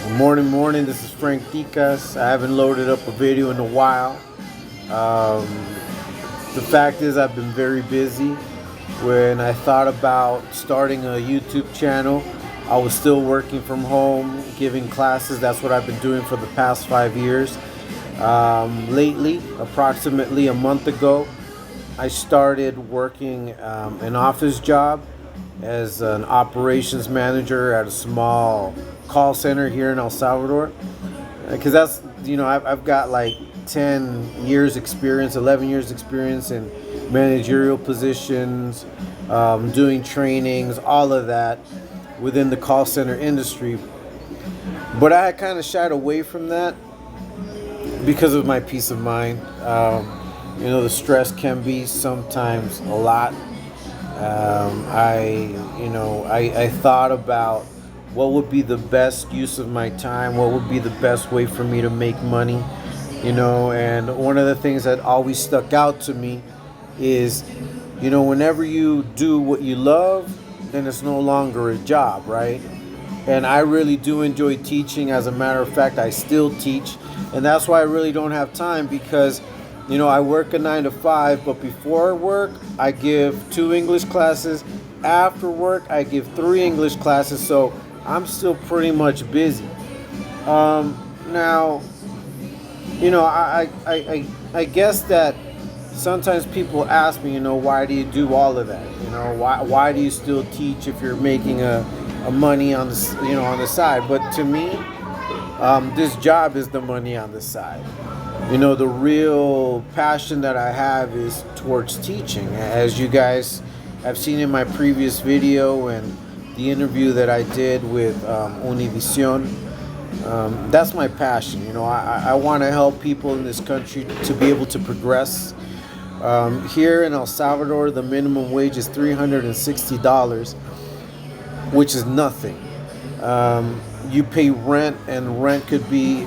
Morning. This is Frank Dicas. I haven't loaded up a video in a while. Um, the fact is, I've been very busy. When I thought about starting a YouTube channel, I was still working from home, giving classes. That's what I've been doing for the past 5 years. Lately, approximately a month ago, I started working an office job as an operations manager at a small call center here in El Salvador. Because I've got like 10 years experience, 11 years experience in managerial positions, doing trainings, all of that within the call center industry. But I had kind of shied away from that because of my peace of mind. The stress can be sometimes a lot. I thought about what would be the best use of my time, what would be the best way for me to make money, and one of the things that always stuck out to me is, whenever you do what you love, then it's no longer a job, right? And I really do enjoy teaching. As a matter of fact, I still teach, and that's why I really don't have time because I work a 9 to 5, but before work, I give 2 English classes. After work, I give 3 English classes. So I'm still pretty much busy. Now, I guess that sometimes people ask me, why do you do all of that? Why do you still teach if you're making a money on the side? But to me, this job is the money on the side. The real passion that I have is towards teaching. As you guys have seen in my previous video and the interview that I did with Univision, that's my passion. I want to help people in this country to be able to progress. Here in El Salvador, the minimum wage is $360, which is nothing. You pay rent, and rent could be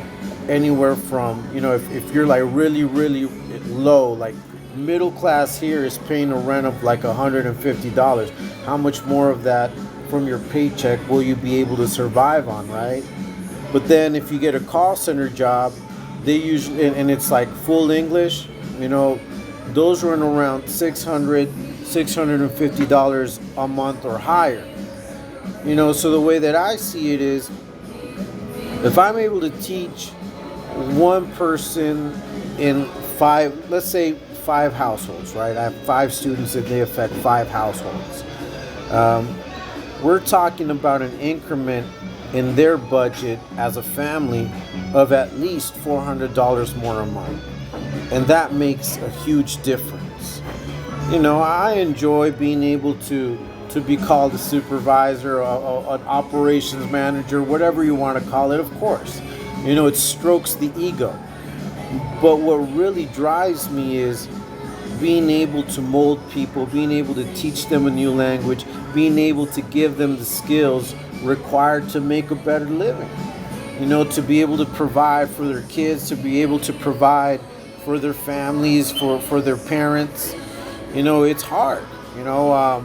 anywhere from, if you're like really, really low, like middle class here is paying a rent of like $150. How much more of that from your paycheck will you be able to survive on, right? But then if you get a call center job, they usually, and it's like full English, those run around $650 a month or higher. So the way that I see it is, if I'm able to teach one person in let's say 5 households, right? I have 5 students and they affect 5 households. We're talking about an increment in their budget as a family of at least $400 more a month. And that makes a huge difference. I enjoy being able to be called a supervisor, an operations manager, whatever you want to call it, of course. It strokes the ego. But what really drives me is being able to mold people, being able to teach them a new language, being able to give them the skills required to make a better living. To be able to provide for their kids, to be able to provide for their families, for their parents. It's hard. I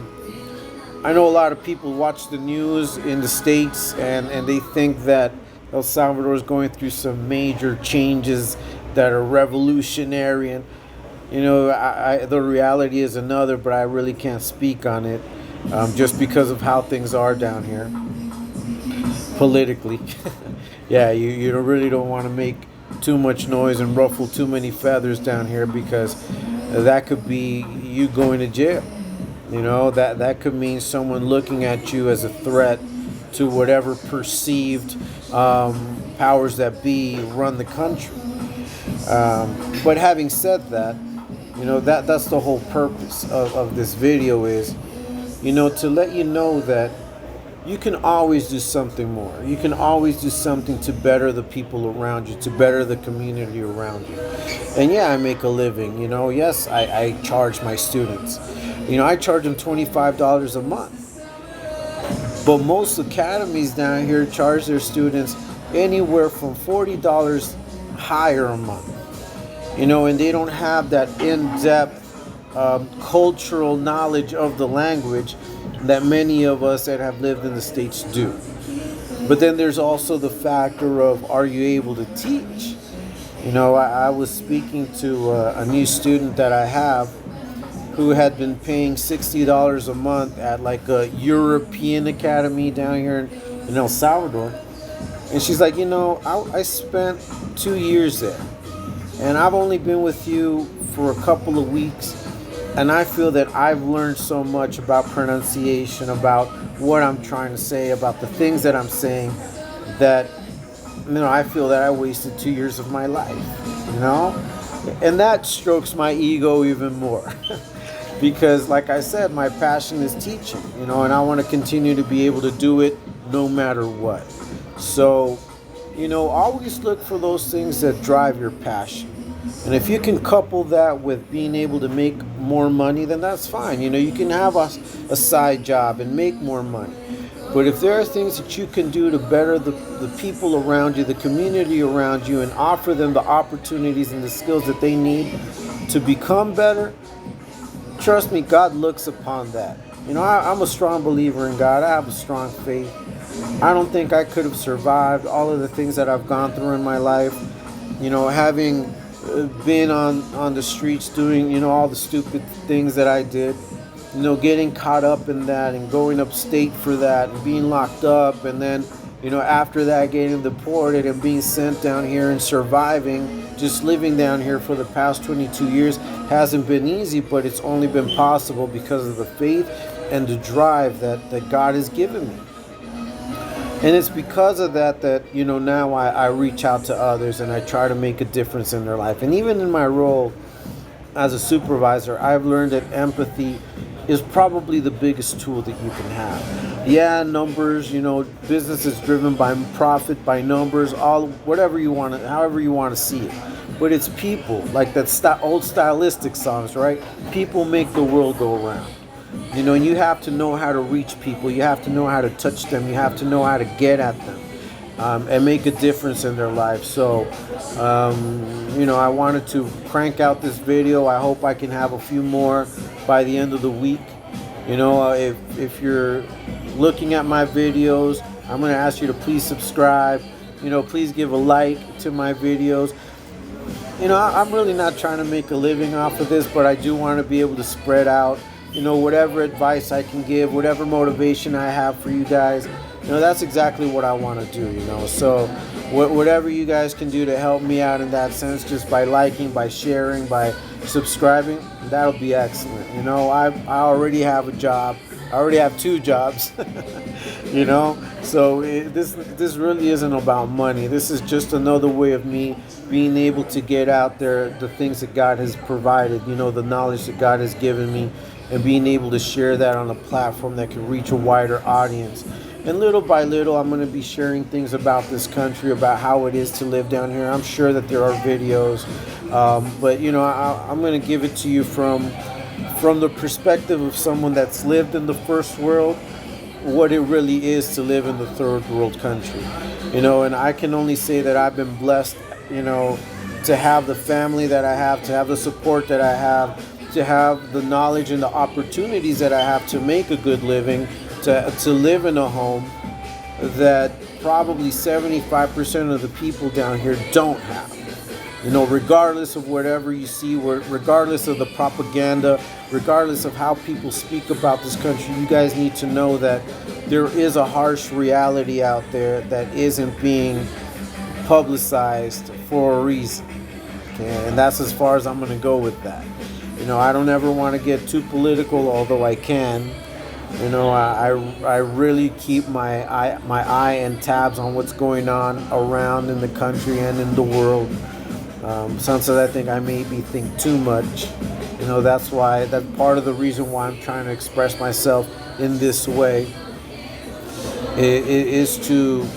know a lot of people watch the news in the States and they think that El Salvador is going through some major changes that are revolutionary, and the reality is another, but I really can't speak on it just because of how things are down here politically. Yeah, you really don't want to make too much noise and ruffle too many feathers down here because that could be you going to jail. That could mean someone looking at you as a threat to whatever perceived powers that be run the country. But having said that, that's the whole purpose of this video is, to let you know that you can always do something more. You can always do something to better the people around you, to better the community around you. And yeah, I make a living. Yes, I charge my students. I charge them $25 a month. But most academies down here charge their students anywhere from $40 higher a month. And they don't have that in-depth cultural knowledge of the language that many of us that have lived in the States do. But then there's also the factor of, are you able to teach? You know, I was speaking to a new student that I have who had been paying $60 a month at like a European academy down here in El Salvador. And she's like, I spent 2 years there. And I've only been with you for a couple of weeks. And I feel that I've learned so much about pronunciation, about what I'm trying to say, about the things that I'm saying, that, I feel that I wasted 2 years of my life, And that strokes my ego even more. Because, like I said, my passion is teaching, and I want to continue to be able to do it no matter what. So, always look for those things that drive your passion. And if you can couple that with being able to make more money, then that's fine. You can have a side job and make more money. But if there are things that you can do to better the people around you, the community around you, and offer them the opportunities and the skills that they need to become better, trust me, God looks upon that. I'm a strong believer in God. I have a strong faith. I don't think I could have survived all of the things that I've gone through in my life. Having been on the streets doing, all the stupid things that I did. Getting caught up in that and going upstate for that and being locked up. And then, after that, getting deported and being sent down here and surviving, just living down here for the past 22 years hasn't been easy, but it's only been possible because of the faith and the drive that God has given me. And it's because of that now I reach out to others and I try to make a difference in their life. And even in my role as a supervisor, I've learned that empathy is probably the biggest tool that you can have. Yeah, numbers, business is driven by profit, by numbers, however you want to see it. But it's people, like that old stylistic songs, right? People make the world go around. And you have to know how to reach people. You have to know how to touch them. You have to know how to get at them and make a difference in their lives. So, I wanted to crank out this video. I hope I can have a few more by the end of the week. If you're looking at my videos, I'm going to ask you to please subscribe. Please give a like to my videos. I'm really not trying to make a living off of this, but I do want to be able to spread out, whatever advice I can give, whatever motivation I have for you guys. That's exactly what I want to do, So whatever you guys can do to help me out in that sense, just by liking, by sharing, by subscribing, that'll be excellent. I already have a job. I already have 2 jobs, So this really isn't about money. This is just another way of me being able to get out there the things that God has provided, the knowledge that God has given me, and being able to share that on a platform that can reach a wider audience. And little by little, I'm going to be sharing things about this country, about how it is to live down here. I'm sure that there are videos, but I'm going to give it to you from the perspective of someone that's lived in the first world, what it really is to live in the third world country. And I can only say that I've been blessed, to have the family that I have, to have the support that I have, to have the knowledge and the opportunities that I have to make a good living, to live in a home that probably 75% of the people down here don't have. Regardless of whatever you see, regardless of the propaganda, regardless of how people speak about this country, you guys need to know that there is a harsh reality out there that isn't being publicized for a reason. Okay? And that's as far as I'm going to go with that. I don't ever want to get too political, although I can. I really keep my eye and tabs on what's going on around in the country and in the world. Sometimes I think I maybe think too much. That's part of the reason why I'm trying to express myself in this way. Is to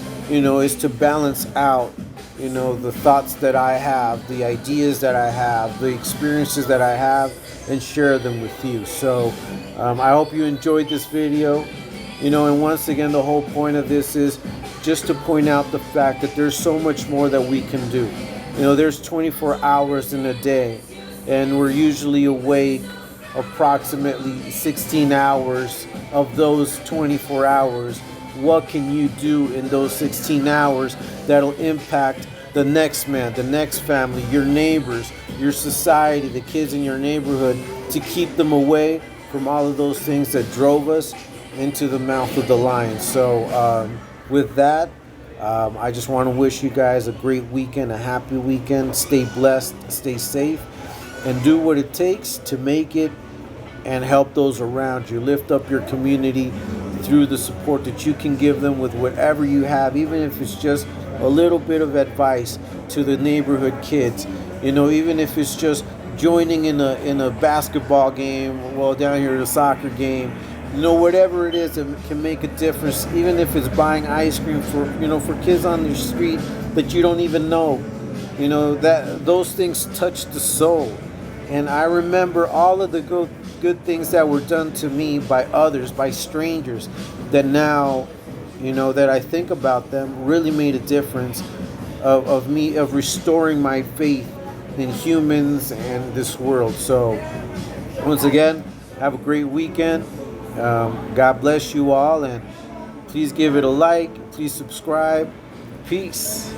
balance out, the thoughts that I have, the ideas that I have, the experiences that I have, and share them with you. So I hope you enjoyed this video. And once again, the whole point of this is just to point out the fact that there's so much more that we can do. There's 24 hours in a day, and we're usually awake approximately 16 hours of those 24 hours. what can you do in those 16 hours that'll impact the next man, the next family, your neighbors, your society, the kids in your neighborhood, to keep them away from all of those things that drove us into the mouth of the lion. So with that, I just want to wish you guys a great weekend, a happy weekend. Stay blessed, stay safe, and do what it takes to make it and help those around you. Lift up your community through the support that you can give them with whatever you have, even if it's just a little bit of advice to the neighborhood kids. Even if it's just joining in a basketball game, well, down here a soccer game. Whatever it is that can make a difference, even if it's buying ice cream for kids on the street that you don't even know. That those things touch the soul. And I remember all of the good things that were done to me by others, by strangers, that now, that I think about them, really made a difference of restoring my faith in humans and this world. So once again, have a great weekend. God bless you all, and please give it a like, please subscribe. Peace.